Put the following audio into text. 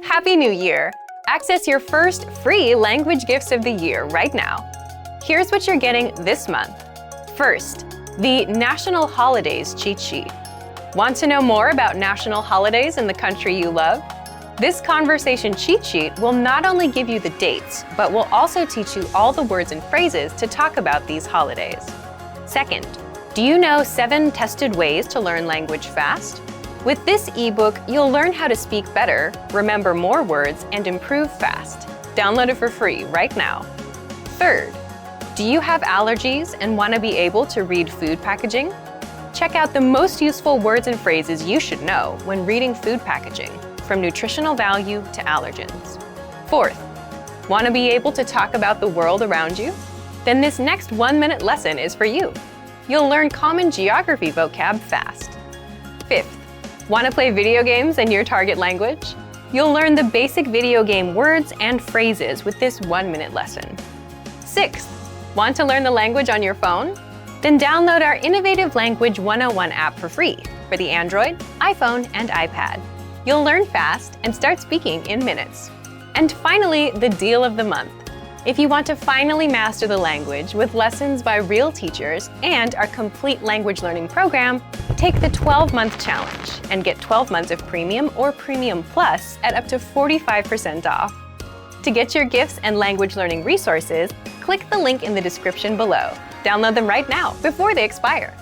Happy New Year! Access your first free language gifts of the year right now. Here's what you're getting this month. First, the National Holidays Cheat Sheet. Want to know more about national holidays in the country you love? This conversation cheat sheet will not only give you the dates, but will also teach you all the words and phrases to talk about these holidays. Second, do you know 7 tested ways to learn language fast? With this ebook, you'll learn how to speak better, remember more words, and improve fast. Download it for free right now. Third, do you have allergies and want to be able to read food packaging? Check out the most useful words and phrases you should know when reading food packaging, from nutritional value to allergens. Fourth, want to be able to talk about the world around you? Then this next 1-minute lesson is for you. You'll learn common geography vocab fast. Fifth, want to play video games in your target language? You'll learn the basic video game words and phrases with this 1-minute lesson. Sixth, want to learn the language on your phone? Then download our innovative Language 101 app for free for the Android, iPhone, and iPad. You'll learn fast and start speaking in minutes. And finally, the deal of the month. If you want to finally master the language with lessons by real teachers and our complete language learning program, take the 12-month challenge and get 12 months of Premium or Premium Plus at up to 45% off. To get your gifts and language learning resources, click the link in the description below. Download them right now before they expire.